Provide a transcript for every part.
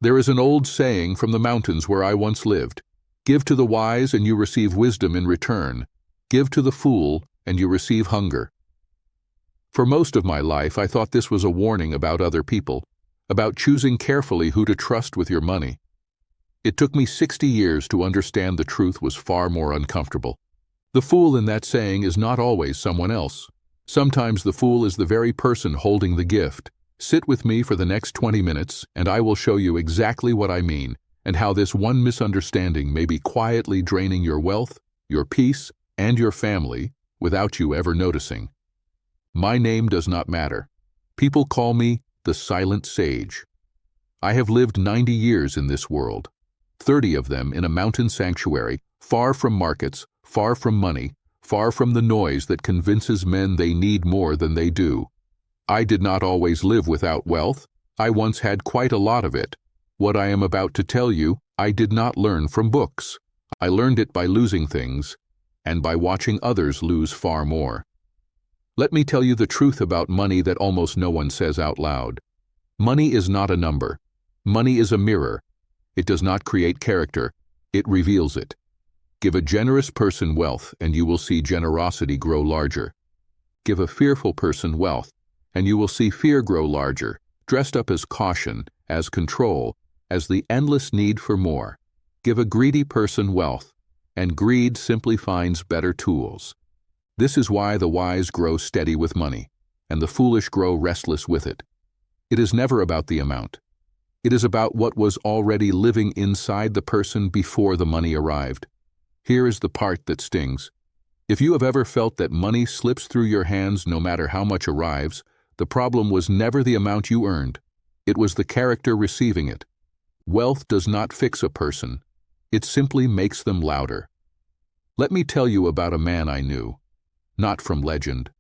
There is an old saying from the mountains where I once lived: give to the wise and you receive wisdom in return. Give to the fool and you receive hunger. For most of my life, I thought this was a warning about other people, about choosing carefully who to trust with your money. It took me 60 years to understand the truth was far more uncomfortable. The fool in that saying is not always someone else. Sometimes the fool is the very person holding the gift. Sit with me for the next 20 minutes, and I will show you exactly what I mean, and how this one misunderstanding may be quietly draining your wealth, your peace, and your family without you ever noticing. My name does not matter. People call me the Silent Sage. I have lived 90 years in this world, 30 of them in a mountain sanctuary, far from markets, far from money, far from the noise that convinces men they need more than they do. I did not always live without wealth. I once had quite a lot of it. What I am about to tell you, I did not learn from books. I learned it by losing things, and by watching others lose far more. Let me tell you the truth about money that almost no one says out loud. Money is not a number. Money is a mirror. It does not create character. It reveals it. Give a generous person wealth, and you will see generosity grow larger. Give a fearful person wealth, and you will see fear grow larger, dressed up as caution, as control, as the endless need for more. Give a greedy person wealth, and greed simply finds better tools. This is why the wise grow steady with money, and the foolish grow restless with it. It is never about the amount. It is about what was already living inside the person before the money arrived. Here is the part that stings. If you have ever felt that money slips through your hands no matter how much arrives, the problem was never the amount you earned. It was the character receiving it. Wealth does not fix a person. It simply makes them louder. Let me tell you about a man I knew. Not from legend,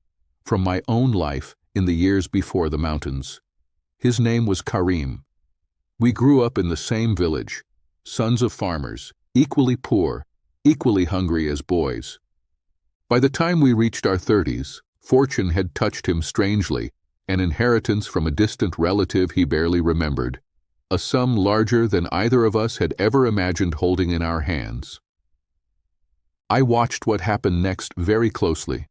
from my own life in the years before the mountains. His name was Karim. We grew up in the same village, sons of farmers, equally poor, equally hungry as boys. By the time we reached our 30s, fortune had touched him strangely, an inheritance from a distant relative he barely remembered, a sum larger than either of us had ever imagined holding in our hands. I watched what happened next very closely,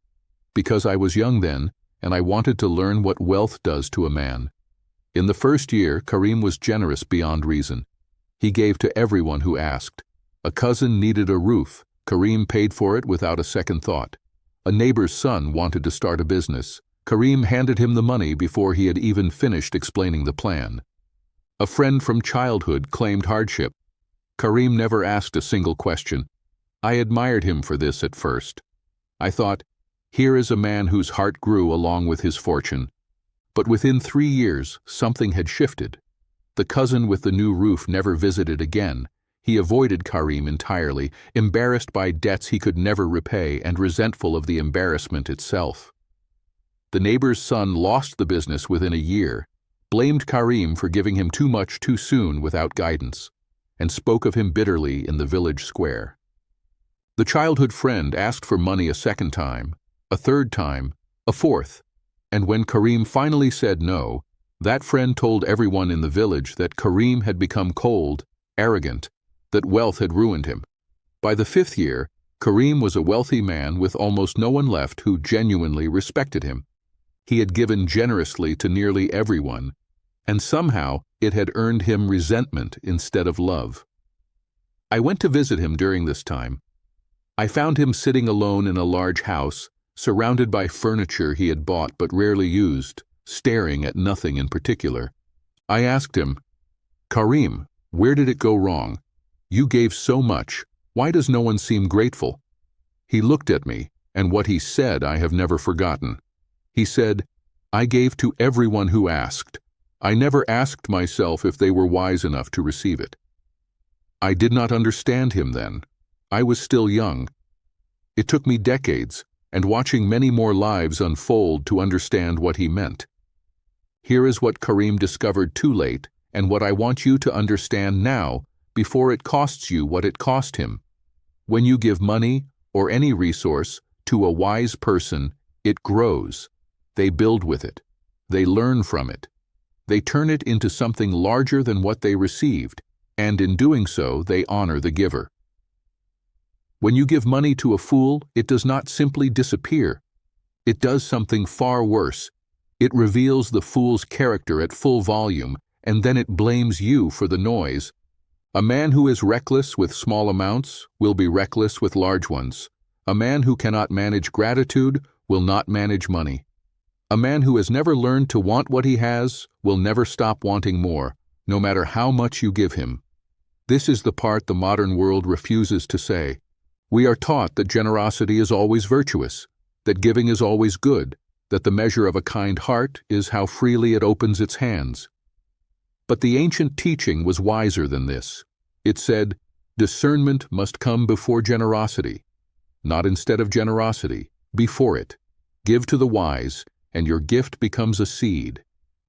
because I was young then, and I wanted to learn what wealth does to a man. In the first year, Karim was generous beyond reason. He gave to everyone who asked. A cousin needed a roof. Karim paid for it without a second thought. A neighbor's son wanted to start a business. Karim handed him the money before he had even finished explaining the plan. A friend from childhood claimed hardship. Karim never asked a single question. I admired him for this at first. I thought, here is a man whose heart grew along with his fortune. But within 3 years, something had shifted. The cousin with the new roof never visited again. He avoided Karim entirely, embarrassed by debts he could never repay and resentful of the embarrassment itself. The neighbor's son lost the business within a year, blamed Karim for giving him too much too soon without guidance, and spoke of him bitterly in the village square. The childhood friend asked for money a second time, a third time, a fourth, and when Karim finally said no, that friend told everyone in the village that Karim had become cold, arrogant, that wealth had ruined him. By the 5th year, Karim was a wealthy man with almost no one left who genuinely respected him. He had given generously to nearly everyone, and somehow it had earned him resentment instead of love. I went to visit him during this time. I found him sitting alone in a large house, surrounded by furniture he had bought but rarely used, staring at nothing in particular. I asked him, "Karim, where did it go wrong? You gave so much. Why does no one seem grateful?" He looked at me, and what he said I have never forgotten. He said, "I gave to everyone who asked. I never asked myself if they were wise enough to receive it." I did not understand him then. I was still young. It took me decades, and watching many more lives unfold to understand what he meant. Here is what Karim discovered too late, and what I want you to understand now, before it costs you what it cost him. When you give money, or any resource, to a wise person, it grows. They build with it. They learn from it. They turn it into something larger than what they received, and in doing so, they honor the giver. When you give money to a fool, it does not simply disappear. It does something far worse. It reveals the fool's character at full volume, and then it blames you for the noise. A man who is reckless with small amounts will be reckless with large ones. A man who cannot manage gratitude will not manage money. A man who has never learned to want what he has will never stop wanting more, no matter how much you give him. This is the part the modern world refuses to say. We are taught that generosity is always virtuous, that giving is always good, that the measure of a kind heart is how freely it opens its hands. But the ancient teaching was wiser than this. It said, discernment must come before generosity, not instead of generosity, before it. Give to the wise, and your gift becomes a seed.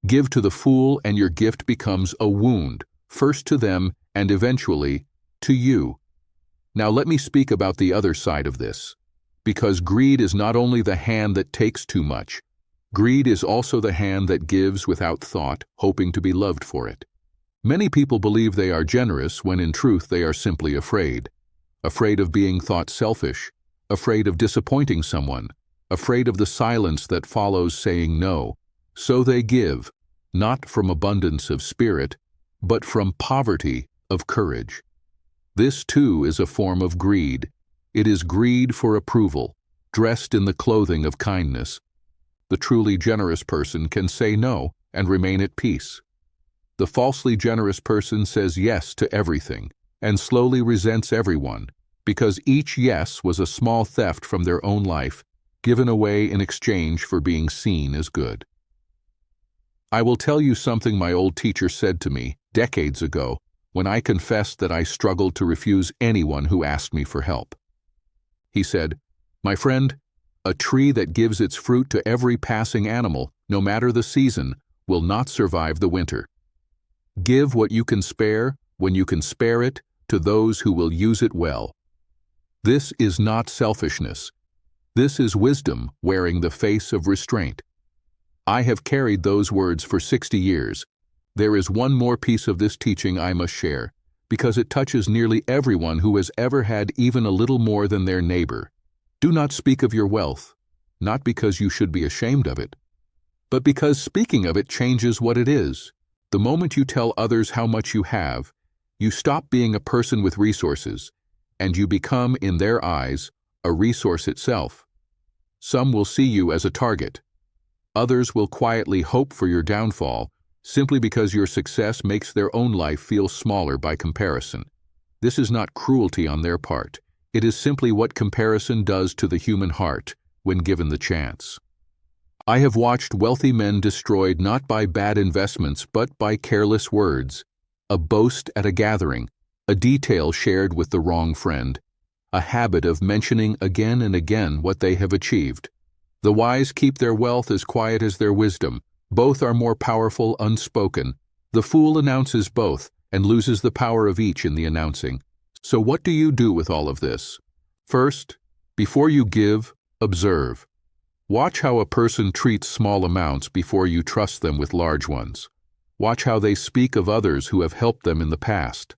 Give to the fool, and your gift becomes a wound, first to them and eventually to you. Now let me speak about the other side of this, because greed is not only the hand that takes too much. Greed is also the hand that gives without thought, hoping to be loved for it. Many people believe they are generous when in truth they are simply afraid. Afraid of being thought selfish, afraid of disappointing someone, afraid of the silence that follows saying no. So they give, not from abundance of spirit, but from poverty of courage. This too is a form of greed. It is greed for approval, dressed in the clothing of kindness. The truly generous person can say no and remain at peace. The falsely generous person says yes to everything and slowly resents everyone, because each yes was a small theft from their own life, given away in exchange for being seen as good. I will tell you something my old teacher said to me decades ago when I confessed that I struggled to refuse anyone who asked me for help. He said, "My friend, a tree that gives its fruit to every passing animal, no matter the season, will not survive the winter. Give what you can spare, when you can spare it, to those who will use it well." This is not selfishness. This is wisdom wearing the face of restraint. I have carried those words for 60 years. There is one more piece of this teaching I must share, because it touches nearly everyone who has ever had even a little more than their neighbor. Do not speak of your wealth, not because you should be ashamed of it, but because speaking of it changes what it is. The moment you tell others how much you have, you stop being a person with resources, and you become, in their eyes, a resource itself. Some will see you as a target. Others will quietly hope for your downfall, simply because your success makes their own life feel smaller by comparison. This is not cruelty on their part. It is simply what comparison does to the human heart when given the chance. I have watched wealthy men destroyed not by bad investments but by careless words, a boast at a gathering, a detail shared with the wrong friend, a habit of mentioning again and again what they have achieved. The wise keep their wealth as quiet as their wisdom. Both are more powerful unspoken. The fool announces both and loses the power of each in the announcing. So what do you do with all of this? First, before you give, observe. Watch how a person treats small amounts before you trust them with large ones. Watch how they speak of others who have helped them in the past.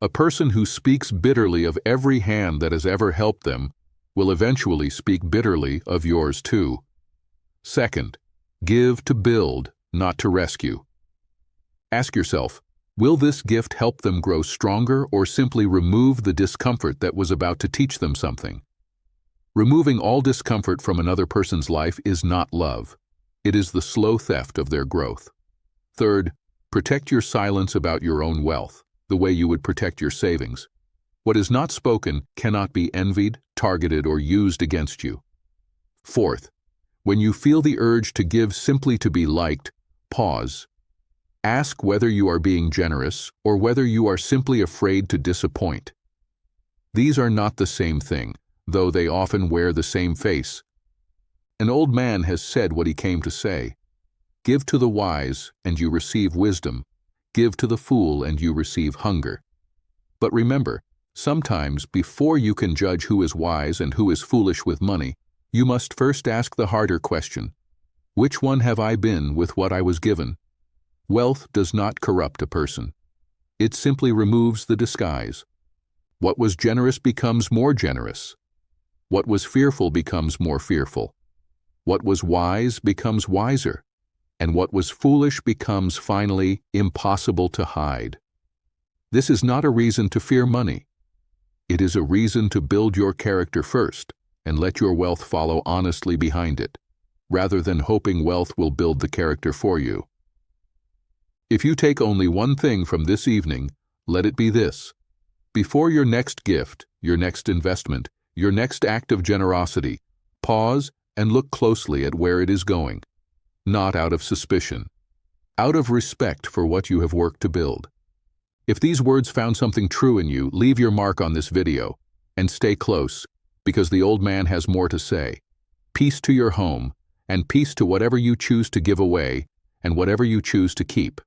A person who speaks bitterly of every hand that has ever helped them will eventually speak bitterly of yours too. Second, give to build, not to rescue. Ask yourself, will this gift help them grow stronger or simply remove the discomfort that was about to teach them something? Removing all discomfort from another person's life is not love. It is the slow theft of their growth. Third, protect your silence about your own wealth, the way you would protect your savings. What is not spoken cannot be envied, targeted, or used against you. Fourth, when you feel the urge to give simply to be liked, pause. Ask whether you are being generous or whether you are simply afraid to disappoint. These are not the same thing, though they often wear the same face. An old man has said what he came to say. Give to the wise, and you receive wisdom. Give to the fool, and you receive hunger. But remember, sometimes before you can judge who is wise and who is foolish with money, you must first ask the harder question. Which one have I been with what I was given? Wealth does not corrupt a person. It simply removes the disguise. What was generous becomes more generous. What was fearful becomes more fearful. What was wise becomes wiser. And what was foolish becomes finally impossible to hide. This is not a reason to fear money. It is a reason to build your character first and let your wealth follow honestly behind it, rather than hoping wealth will build the character for you. If you take only one thing from this evening, let it be this. Before your next gift, your next investment, your next act of generosity, pause and look closely at where it is going. Not out of suspicion, out of respect for what you have worked to build. If these words found something true in you, leave your mark on this video and stay close, because the old man has more to say. Peace to your home, and peace to whatever you choose to give away and whatever you choose to keep.